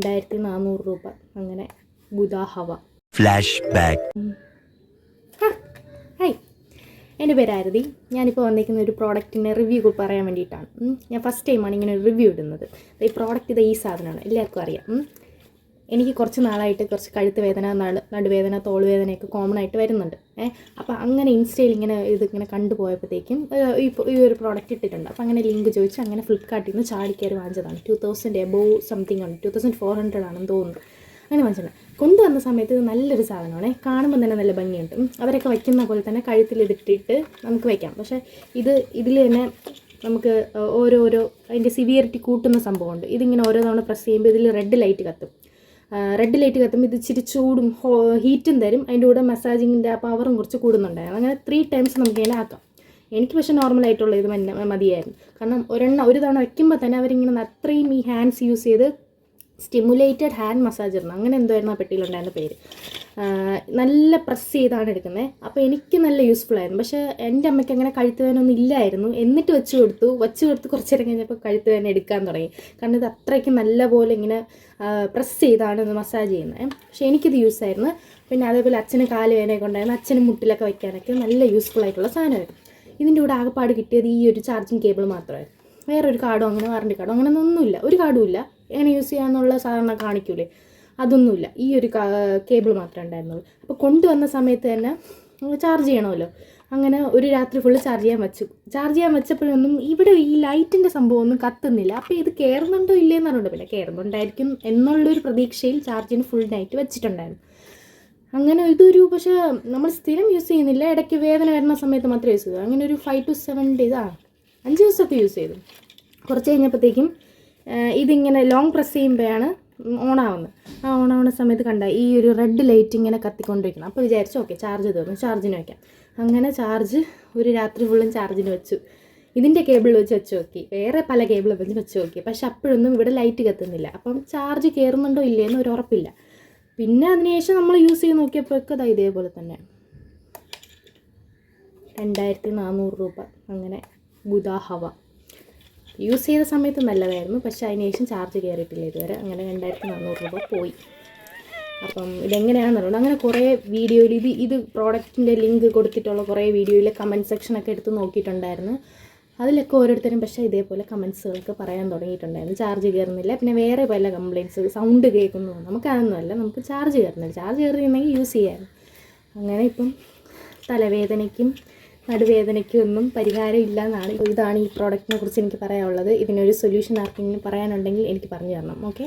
2400 രൂപ. അങ്ങനെ ഗുദാഹവ. Flash back. Hi, എൻ്റെ പേര് ആരതി. ഞാനിപ്പോൾ വന്നിരിക്കുന്ന ഒരു പ്രോഡക്റ്റിൻ്റെ റിവ്യൂ പറയാൻ വേണ്ടിയിട്ടാണ്. ഞാൻ ഫസ്റ്റ് ടൈമാണ് ഇങ്ങനെ ഒരു റിവ്യൂ ഇടുന്നത്. ഈ പ്രോഡക്റ്റ് ഈ സാധനമാണ്, എല്ലാവർക്കും അറിയാം. എനിക്ക് കുറച്ച് നാളായിട്ട് കുറച്ച് കഴുത്ത് വേദന, നടുവേദന, തോളുവേദനയൊക്കെ കോമൺ ആയിട്ട് വരുന്നുണ്ട്. അപ്പോൾ അങ്ങനെ ഇൻസ്റ്റയിൽ ഇതിങ്ങനെ കണ്ടുപോയപ്പോഴത്തേക്കും ഈ ഒരു പ്രോഡക്റ്റ് ഇട്ടിട്ടുണ്ട്. അപ്പോൾ അങ്ങനെ ലിങ്ക് ചോദിച്ച് അങ്ങനെ ഫ്ലിപ്കാർട്ടിൽ നിന്ന് ചാടിക്കയറി വാങ്ങിച്ചതാണ്. 2000 എബോവ് സംതിങ് ആണ്, 2400 ആണെന്ന് തോന്നുന്നു. അങ്ങനെ വാങ്ങിച്ചിട്ടുണ്ട്. കൊണ്ടുവന്ന സമയത്ത് ഇത് നല്ലൊരു സാധനമാണ്. കാണുമ്പോൾ തന്നെ നല്ല ഭംഗിയുണ്ട്. അവരൊക്കെ വയ്ക്കുന്ന പോലെ തന്നെ കഴുത്തിൽ ഇതിട്ടിട്ട് നമുക്ക് വയ്ക്കാം. പക്ഷേ ഇതിൽ തന്നെ നമുക്ക് ഓരോരോ അതിൻ്റെ സിവിയറിറ്റി കൂട്ടുന്ന സംഭവമുണ്ട്. ഇതിങ്ങനെ ഓരോ തവണ പ്രസ് ചെയ്യുമ്പോൾ ഇതിൽ റെഡ് ലൈറ്റ് കത്തും. ഇത് ഇച്ചിരി ചൂടും ഹീറ്റും തരും. അതിൻ്റെ കൂടെ മസാജിങ്ങിൻ്റെ ആ പവറും കുറച്ച് കൂടുന്നുണ്ടായിരുന്നു. അങ്ങനെ 3 ടൈംസ് നമുക്ക് ഇങ്ങനെ ആക്കാം. എനിക്ക് പക്ഷേ നോർമലായിട്ടുള്ള ഇത് മതിയായിരുന്നു. കാരണം ഒരു തവണ വയ്ക്കുമ്പോൾ തന്നെ അവരിങ്ങനെ അത്രയും ഈ ഹാൻഡ്സ് യൂസ് ചെയ്ത് സ്റ്റിമുലേറ്റഡ് ഹാൻഡ് മസാജർന്ന് അങ്ങനെ എന്തായിരുന്നു ആ പെട്ടിയിലുണ്ടായിരുന്ന പേര്. നല്ല പ്രസ് ചെയ്താണ് എടുക്കുന്നത്. അപ്പോൾ എനിക്ക് നല്ല യൂസ്ഫുൾ ആയിരുന്നു. പക്ഷേ എൻ്റെ അമ്മയ്ക്ക് അങ്ങനെ കഴുത്ത് വേദനയൊന്നും ഇല്ലായിരുന്നു. എന്നിട്ട് വെച്ച് കൊടുത്ത് കുറച്ച് നേരം കഴിഞ്ഞപ്പോൾ കഴുത്ത് വേദന എടുക്കാൻ തുടങ്ങി. കാരണം ഇത് അത്രയ്ക്ക് നല്ല പോലെ ഇങ്ങനെ പ്രസ് ചെയ്താണ് ഇത് മസാജ് ചെയ്യുന്നത്. പക്ഷേ എനിക്കിത് യൂസായിരുന്നു. പിന്നെ അതേപോലെ അച്ഛന് കാല് വേദനയൊക്കെ ഉണ്ടായിരുന്നു. അച്ഛന് മുട്ടിലൊക്കെ വയ്ക്കാനൊക്കെ നല്ല യൂസ്ഫുൾ ആയിട്ടുള്ള സാധനമായിരുന്നു. ഇതിൻ്റെ കൂടെ ആകെപ്പാട് കിട്ടിയത് ഈ ഒരു ചാർജിങ് കേബിൾ മാത്രമായിരുന്നു. വേറൊരു കാർഡോ അങ്ങനെ വാറണ്ടി കാർഡോ അങ്ങനെ ഒന്നുമില്ല. ഒരു കാർഡും ഇല്ല. എങ്ങനെ യൂസ് ചെയ്യാമെന്നുള്ള സാധാരണ കാണിക്കൂലേ, അതൊന്നുമില്ല. ഈ ഒരു കേബിൾ മാത്രമേ ഉണ്ടായിരുന്നുള്ളൂ. അപ്പോൾ കൊണ്ടുവന്ന സമയത്ത് തന്നെ ചാർജ് ചെയ്യണമല്ലോ. അങ്ങനെ ഒരു രാത്രി ഫുള്ള് ചാർജ് ചെയ്യാൻ വെച്ചപ്പോഴൊന്നും ഇവിടെ ഈ ലൈറ്റിൻ്റെ സംഭവമൊന്നും കത്തുന്നില്ല. അപ്പോൾ ഇത് കയറുന്നുണ്ടോ ഇല്ലയെന്ന് പറഞ്ഞിട്ട് പിന്നെ കയറുന്നുണ്ടായിരിക്കും എന്നുള്ളൊരു പ്രതീക്ഷയിൽ ചാർജിന് ഫുൾ നൈറ്റ് വെച്ചിട്ടുണ്ടായിരുന്നു. അങ്ങനെ ഇതൊരു പക്ഷേ നമ്മൾ സ്ഥിരം യൂസ് ചെയ്യുന്നില്ല. ഇടയ്ക്ക് വേദന വരുന്ന സമയത്ത് മാത്രമേ യൂസ് ചെയ്തു. അങ്ങനെ ഒരു 5 to 7 days 5 ദിവസമൊക്കെ യൂസ് ചെയ്തു. കുറച്ച് കഴിഞ്ഞപ്പോഴത്തേക്കും ഇതിങ്ങനെ ലോങ് പ്രസ് ചെയ്യുമ്പോഴാണ് ഓണാവുന്നത്. ആ ഓണാവുന്ന സമയത്ത് കണ്ട ഈ ഒരു റെഡ് ലൈറ്റ് ഇങ്ങനെ കത്തിക്കൊണ്ടിരിക്കണം. അപ്പോൾ വിചാരിച്ചു ഓക്കെ ചാർജ് തീർന്നു, ചാർജിന് വയ്ക്കാം. അങ്ങനെ ചാർജ് ഒരു രാത്രി ഫുള്ളും ചാർജിന് വെച്ചു. ഇതിൻ്റെ കേബിൾ വെച്ച് നോക്കി, വേറെ പല കേബിൾ വെച്ച് നോക്കി. പക്ഷെ അപ്പോഴൊന്നും ഇവിടെ ലൈറ്റ് കത്തുന്നില്ല. അപ്പം ചാർജ് കയറുന്നുണ്ടോ ഇല്ലയെന്ന് ഒരു ഉറപ്പില്ല. പിന്നെ അതിനുശേഷം നമ്മൾ യൂസ് ചെയ്ത് നോക്കിയപ്പോഴൊക്കെ അത് ഇതേപോലെ തന്നെ 2400 രൂപ. അങ്ങനെ ഗുദാഹവ യൂസ് ചെയ്ത സമയത്ത് നല്ലതായിരുന്നു. പക്ഷേ അതിനുശേഷം ചാർജ് കയറിയിട്ടില്ല ഇതുവരെ. അങ്ങനെ 2400 രൂപ പോയി. അപ്പം ഇതെങ്ങനെയാണെന്ന് പറയുന്നത്. അങ്ങനെ കുറേ വീഡിയോയിൽ ഇത് പ്രോഡക്റ്റിൻ്റെ ലിങ്ക് കൊടുത്തിട്ടുള്ള കുറേ വീഡിയോയിൽ കമൻറ്റ് സെക്ഷനൊക്കെ എടുത്ത് നോക്കിയിട്ടുണ്ടായിരുന്നു. അതിലൊക്കെ ഓരോരുത്തരും പക്ഷേ ഇതേപോലെ കമൻസുകളൊക്കെ പറയാൻ തുടങ്ങിയിട്ടുണ്ടായിരുന്നു. ചാർജ് കയറുന്നില്ല, പിന്നെ വേറെ പല കംപ്ലയിൻറ്റ്സ്, സൗണ്ട് കേൾക്കുന്നു. നമുക്കതൊന്നുമല്ല, നമുക്ക് ചാർജ് കയറുന്നില്ല. ചാർജ് കയറിയിരുന്നെങ്കിൽ യൂസ് ചെയ്യാമായിരുന്നു. അങ്ങനെ ഇപ്പം തലവേദനയ്ക്കും നടുവേദനയ്ക്കും ഒന്നും പരിഹാരം ഇല്ല എന്നാണ്. ഇതാണ് ഈ പ്രോഡക്റ്റിനെ കുറിച്ച് എനിക്ക് പറയാനുള്ളത്. ഇതിനൊരു സൊല്യൂഷൻ ആർക്കെങ്കിലും പറയാനുണ്ടെങ്കിൽ എനിക്ക് പറഞ്ഞു തരണം. ഓക്കെ.